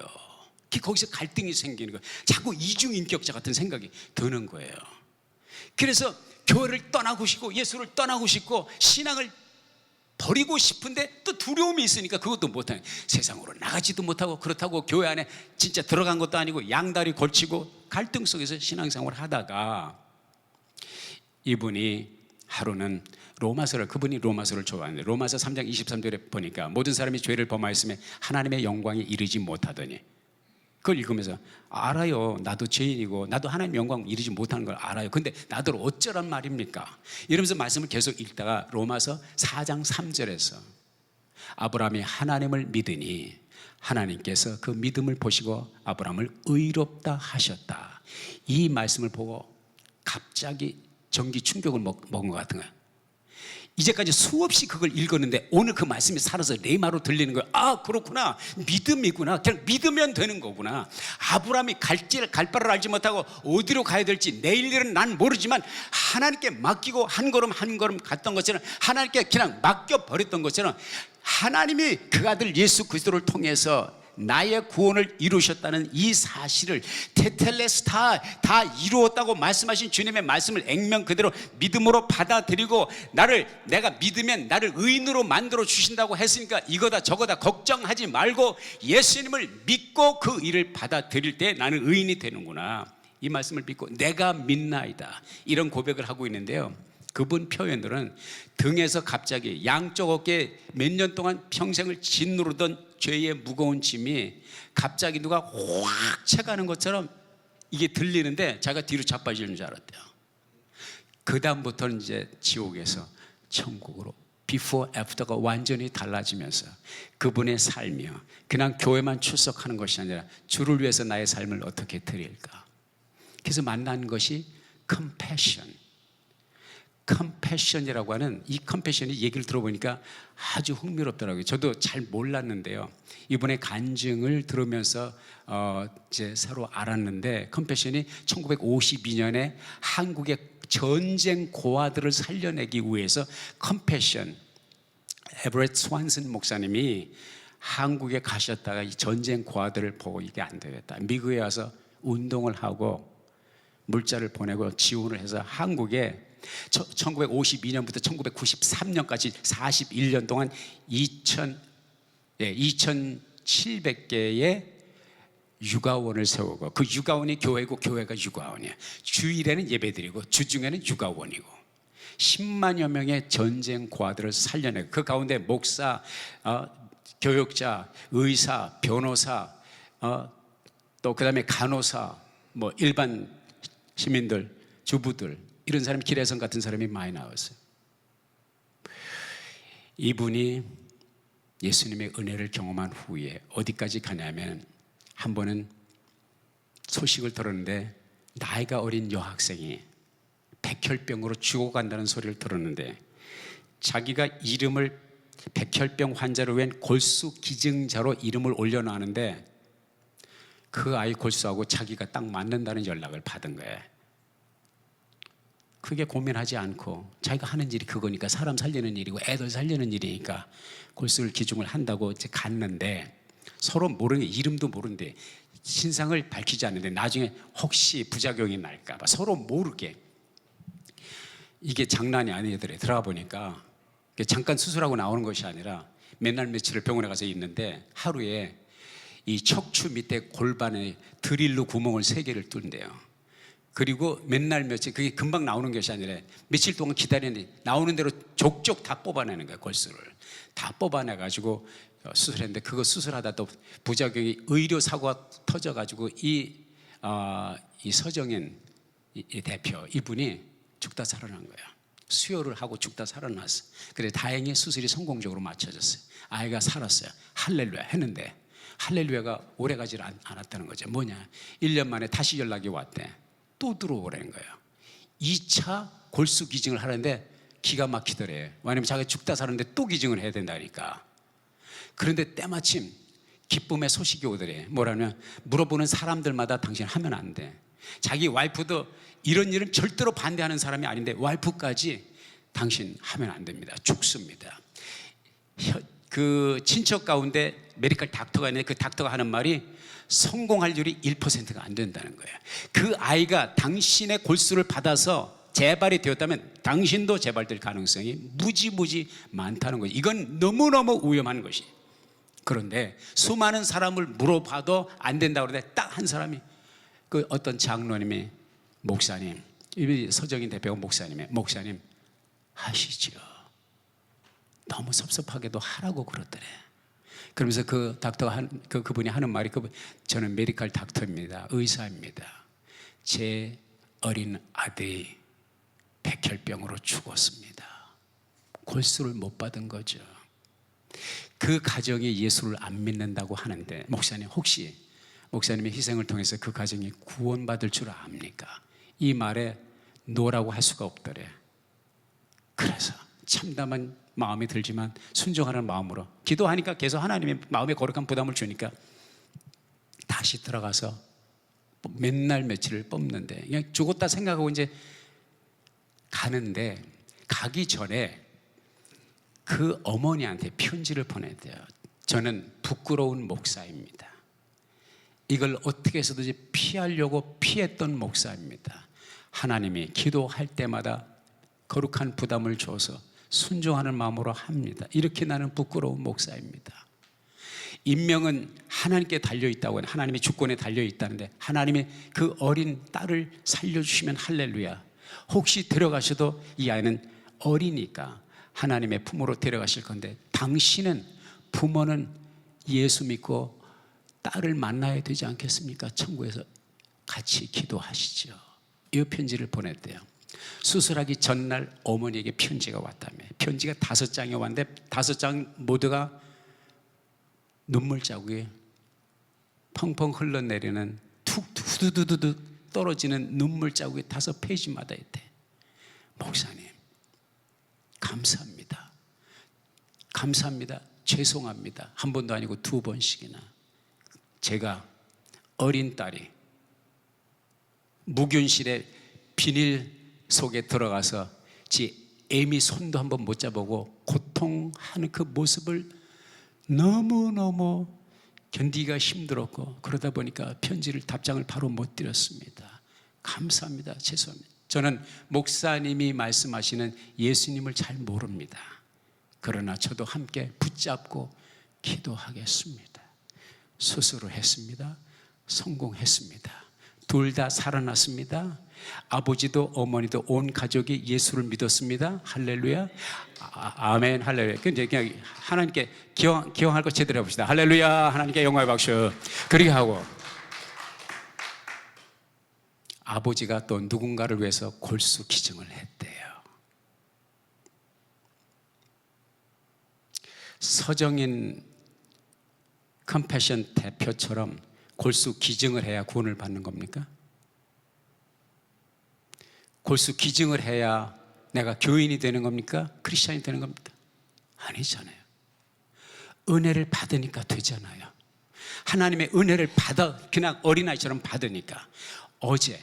거기서 갈등이 생기는 거예요. 자꾸 이중인격자 같은 생각이 드는 거예요. 그래서 교회를 떠나고 싶고 예수를 떠나고 싶고 신앙을 버리고 싶은데 또 두려움이 있으니까 그것도 못하는, 세상으로 나가지도 못하고, 그렇다고 교회 안에 진짜 들어간 것도 아니고 양다리 걸치고 갈등 속에서 신앙생활을 하다가 이분이 하루는 그분이 로마서를 좋아하는데 로마서 3장 23절에 보니까 모든 사람이 죄를 범하였으면 하나님의 영광에 이르지 못하더니, 그걸 읽으면서 알아요, 나도 죄인이고 나도 하나님 영광 이루지 못하는 걸 알아요. 근데 나도 어쩌란 말입니까? 이러면서 말씀을 계속 읽다가 로마서 4장 3절에서 아브라함이 하나님을 믿으니 하나님께서 그 믿음을 보시고 아브라함을 의롭다 하셨다, 이 말씀을 보고 갑자기 전기 충격을 먹은 것 같은 거야. 이제까지 수없이 그걸 읽었는데 오늘 그 말씀이 살아서 레마로 들리는 거야. 아, 그렇구나, 믿음이구나, 그냥 믿으면 되는 거구나. 아브라함이 갈 바를 알지 못하고 어디로 가야 될지 내일 일은 난 모르지만 하나님께 맡기고 한 걸음 한 걸음 갔던 것처럼, 하나님께 그냥 맡겨버렸던 것처럼 하나님이 그 아들 예수 그리스도를 통해서 나의 구원을 이루셨다는 이 사실을 테텔레스타 다 이루었다고 말씀하신 주님의 말씀을 액면 그대로 믿음으로 받아들이고, 내가 믿으면 나를 의인으로 만들어 주신다고 했으니까 이거다 저거다 걱정하지 말고 예수님을 믿고 그 일을 받아들일 때 나는 의인이 되는구나, 이 말씀을 믿고 내가 믿나이다, 이런 고백을 하고 있는데요. 그분 표현들은 등에서 갑자기 양쪽 어깨에 몇 년 동안 평생을 짓누르던 죄의 무거운 짐이 갑자기 누가 확 채가는 것처럼 이게 들리는데 자기가 뒤로 자빠지는 줄 알았대요. 그 다음부터는 이제 지옥에서 천국으로 비포 애프터가 완전히 달라지면서 그분의 삶이요, 그냥 교회만 출석하는 것이 아니라 주를 위해서 나의 삶을 어떻게 드릴까. 그래서 만난 것이 컴패션이라고 하는, 이 컴패션이 얘기를 들어보니까 아주 흥미롭더라고요. 저도 잘 몰랐는데요, 이번에 간증을 들으면서 이제 새로 알았는데, 컴패션이 1952년에 한국의 전쟁 고아들을 살려내기 위해서 컴패션, 에버렛 스완슨 목사님이 한국에 가셨다가 이 전쟁 고아들을 보고 이게 안 되겠다, 미국에 와서 운동을 하고 물자를 보내고 지원을 해서 한국에 1952년부터 1993년까지 41년 동안 2,700개의 육아원을 세우고, 그 육아원이 교회고 교회가 육아원이야. 주일에는 예배드리고 주중에는 육아원이고 10만여 명의 전쟁 고아들을 살려내고, 그 가운데 목사, 교육자, 의사, 변호사, 또 그 다음에 간호사, 뭐 일반 시민들, 주부들, 이런 사람이, 기래성 같은 사람이 많이 나왔어요. 이분이 예수님의 은혜를 경험한 후에 어디까지 가냐면, 한 번은 소식을 들었는데 나이가 어린 여학생이 백혈병으로 죽어간다는 소리를 들었는데, 자기가 이름을 백혈병 환자로 웬 골수 기증자로 이름을 올려놨는데 그 아이 골수하고 자기가 딱 맞는다는 연락을 받은 거예요. 크게 고민하지 않고 자기가 하는 일이 그거니까, 사람 살리는 일이고 애들 살리는 일이니까 골수를 기증을 한다고 이제 갔는데, 서로 모르는, 이름도 모르는데 신상을 밝히지 않는데 나중에 혹시 부작용이 날까 봐 서로 모르게, 이게 장난이 아니더래. 들어가 보니까 잠깐 수술하고 나오는 것이 아니라 맨날 며칠을 병원에 가서 있는데 하루에 이 척추 밑에 골반에 드릴로 구멍을 3개를 뚫는데요. 그리고 맨날 며칠, 그게 금방 나오는 것이 아니라 며칠 동안 기다리는데 나오는 대로 족족 다 뽑아내는 거예요. 골수를 다 뽑아내가지고 수술했는데, 그거 수술하다 또 부작용이 의료사고가 터져가지고 이 서정인 이 대표, 이분이 죽다 살아난 거예요. 수혈을 하고 죽다 살아났어. 그래 다행히 수술이 성공적으로 마쳐졌어요. 아이가 살았어요. 할렐루야 했는데 할렐루야가 오래가지 않았다는 거죠. 뭐냐, 1년 만에 다시 연락이 왔대. 또 들어오라는 거예요. 2차 골수 기증을 하는데 기가 막히더래. 왜냐면 자기가 죽다 사는데 또 기증을 해야 된다니까. 그런데 때마침 기쁨의 소식이 오더래. 뭐라면, 물어보는 사람들마다 당신 하면 안 돼. 자기 와이프도 이런 일은 절대로 반대하는 사람이 아닌데 와이프까지 당신 하면 안 됩니다. 죽습니다. 그 친척 가운데 메디컬 닥터가 있는데 그 닥터가 하는 말이 성공할 률이 1%가 안 된다는 거예요. 그 아이가 당신의 골수를 받아서 재발이 되었다면 당신도 재발될 가능성이 무지 많다는 거예요. 이건 너무너무 위험한 것이에요. 그런데 수많은 사람을 물어봐도 안 된다고 그러는데 딱 한 사람이 그 어떤 장로님이 목사님, 서정인 대표가 목사님 하시죠. 너무 섭섭하게도 하라고 그러더래. 그러면서 그 닥터가 그분이 하는 말이 저는 메디컬 닥터입니다. 의사입니다. 제 어린 아들이 백혈병으로 죽었습니다. 골수를 못 받은 거죠. 그 가정이 예수를 안 믿는다고 하는데 목사님 혹시 목사님의 희생을 통해서 그 가정이 구원받을 줄 압니까? 이 말에 노라고 할 수가 없더래. 그래서 참담한 마음이 들지만 순종하는 마음으로 기도하니까 계속 하나님의 마음에 거룩한 부담을 주니까 다시 들어가서 맨날 며칠을 뽑는데 그냥 죽었다 생각하고 이제 가는데 가기 전에 그 어머니한테 편지를 보내대요. 저는 부끄러운 목사입니다. 이걸 어떻게 해서든지 피하려고 피했던 목사입니다. 하나님이 기도할 때마다 거룩한 부담을 줘서 순종하는 마음으로 합니다. 이렇게 나는 부끄러운 목사입니다. 인명은 하나님께 달려있다고 하는 하나님의 주권에 달려있다는데 하나님의 그 어린 딸을 살려주시면 할렐루야. 혹시 데려가셔도 이 아이는 어리니까 하나님의 품으로 데려가실 건데 당신은 부모는 예수 믿고 딸을 만나야 되지 않겠습니까? 천국에서 같이 기도하시죠. 이 편지를 보냈대요. 수술하기 전날 어머니에게 편지가 왔다며. 편지가 5장이 왔는데 5장 모두가 눈물 자국이 펑펑 흘러내리는 후두두두 떨어지는 눈물 자국이 5페이지마다 있대. 목사님 감사합니다. 감사합니다. 죄송합니다. 한 번도 아니고 2번씩이나 제가 어린 딸이 무균실의 비닐 속에 들어가서 지 애미 손도 한번 못 잡아보고 고통하는 그 모습을 너무너무 견디기가 힘들었고 그러다 보니까 편지를 답장을 바로 못 드렸습니다. 감사합니다. 죄송합니다. 저는 목사님이 말씀하시는 예수님을 잘 모릅니다. 그러나 저도 함께 붙잡고 기도하겠습니다. 수술을 했습니다. 성공했습니다. 둘 다 살아났습니다. 아버지도 어머니도 온 가족이 예수를 믿었습니다. 할렐루야. 아멘. 할렐루야. 근데 그냥 하나님께 기왕할 거 제대로 해봅시다. 할렐루야. 하나님께 영광의 박수. 그렇게 하고 아버지가 또 누군가를 위해서 골수 기증을 했대요. 서정인 컴패션 대표처럼 골수 기증을 해야 구원을 받는 겁니까? 골수 기증을 해야 내가 교인이 되는 겁니까? 크리스찬이 되는 겁니까? 아니잖아요. 은혜를 받으니까 되잖아요. 하나님의 은혜를 받아 그냥 어린아이처럼 받으니까. 어제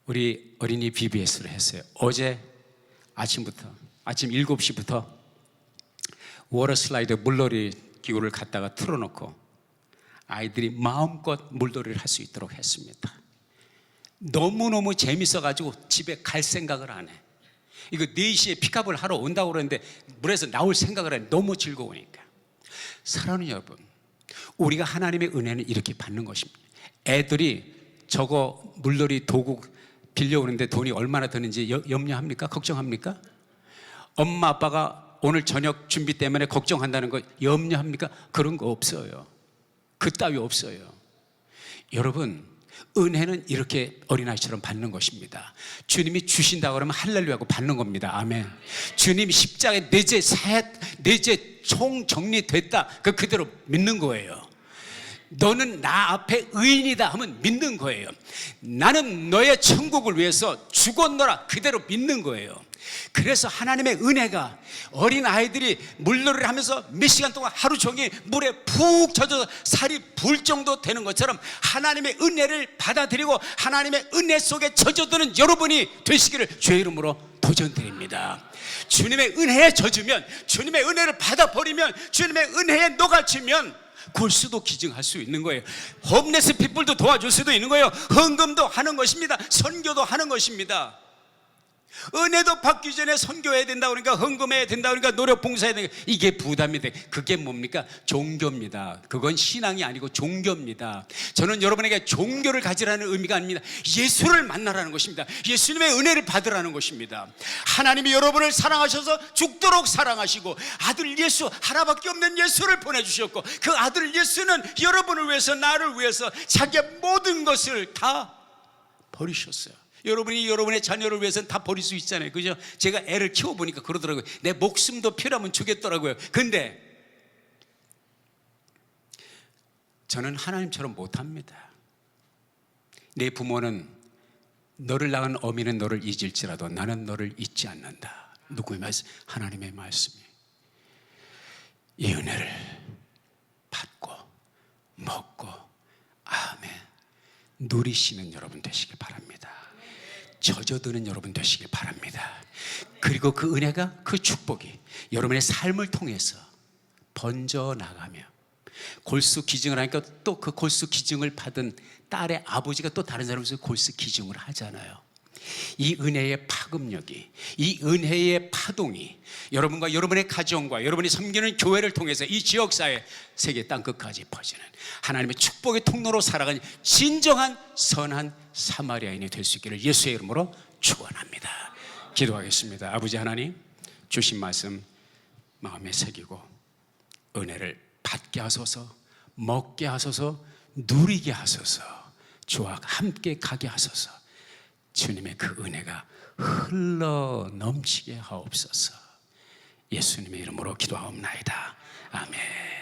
우리 어린이 BBS를 했어요. 어제 아침 7시부터 워터 슬라이드 물놀이 기구를 갖다가 틀어놓고 아이들이 마음껏 물놀이를 할 수 있도록 했습니다. 너무너무 재밌어가지고 집에 갈 생각을 안 해. 이거 4시에 픽업을 하러 온다고 그러는데 물에서 나올 생각을 해. 너무 즐거우니까. 사랑하는 여러분, 우리가 하나님의 은혜는 이렇게 받는 것입니다. 애들이 저거 물놀이 도구 빌려오는데 돈이 얼마나 드는지 염려합니까? 걱정합니까? 엄마 아빠가 오늘 저녁 준비 때문에 걱정한다는 거 염려합니까? 그런 거 없어요. 그 따위 없어요. 여러분, 은혜는 이렇게 어린아이처럼 받는 것입니다. 주님이 주신다고 그러면 할렐루야고 받는 겁니다. 아멘. 주님이 십자가에 내 죄 총 정리됐다. 그대로 믿는 거예요. 너는 나 앞에 의인이다 하면 믿는 거예요. 나는 너의 천국을 위해서 죽었노라 그대로 믿는 거예요. 그래서 하나님의 은혜가 어린 아이들이 물놀이를 하면서 몇 시간 동안 하루 종일 물에 푹 젖어서 살이 불 정도 되는 것처럼 하나님의 은혜를 받아들이고 하나님의 은혜 속에 젖어드는 여러분이 되시기를 주의 이름으로 도전드립니다. 주님의 은혜에 젖으면, 주님의 은혜를 받아버리면, 주님의 은혜에 녹아치면 골수도 기증할 수 있는 거예요. 홈레스 피플도 도와줄 수도 있는 거예요. 헌금도 하는 것입니다. 선교도 하는 것입니다. 은혜도 받기 전에 선교해야 된다 그러니까, 헌금해야 된다 그러니까, 노력 봉사해야 되니까, 이게 부담이 돼. 그게 뭡니까? 종교입니다. 그건 신앙이 아니고 종교입니다. 저는 여러분에게 종교를 가지라는 의미가 아닙니다. 예수를 만나라는 것입니다. 예수님의 은혜를 받으라는 것입니다. 하나님이 여러분을 사랑하셔서 죽도록 사랑하시고 아들 예수, 하나밖에 없는 예수를 보내주셨고, 그 아들 예수는 여러분을 위해서, 나를 위해서 자기의 모든 것을 다 버리셨어요. 여러분이 여러분의 자녀를 위해서는 다 버릴 수 있잖아요. 그죠? 제가 애를 키워보니까 그러더라고요. 내 목숨도 필요하면 주겠더라고요. 근데 저는 하나님처럼 못합니다. 내 부모는 너를 낳은 어미는 너를 잊을지라도 나는 너를 잊지 않는다. 누구의 말씀? 하나님의 말씀이. 이 은혜를 받고 먹고 아멘 누리시는 여러분 되시길 바랍니다. 젖어드는 여러분 되시길 바랍니다. 그리고 그 은혜가, 그 축복이 여러분의 삶을 통해서 번져나가며, 골수 기증을 하니까 또 그 골수 기증을 받은 딸의 아버지가 또 다른 사람에서 골수 기증을 하잖아요. 이 은혜의 파급력이, 이 은혜의 파동이 여러분과 여러분의 가정과 여러분이 섬기는 교회를 통해서 이 지역사회, 세계 땅끝까지 퍼지는 하나님의 축복의 통로로 살아가는 진정한 선한 사마리아인이 될 수 있기를 예수의 이름으로 축원합니다. 기도하겠습니다. 아버지 하나님, 주신 말씀 마음에 새기고 은혜를 받게 하소서, 먹게 하소서, 누리게 하소서, 주와 함께 가게 하소서. 주님의 그 은혜가 흘러 넘치게 하옵소서. 예수님의 이름으로 기도하옵나이다. 아멘.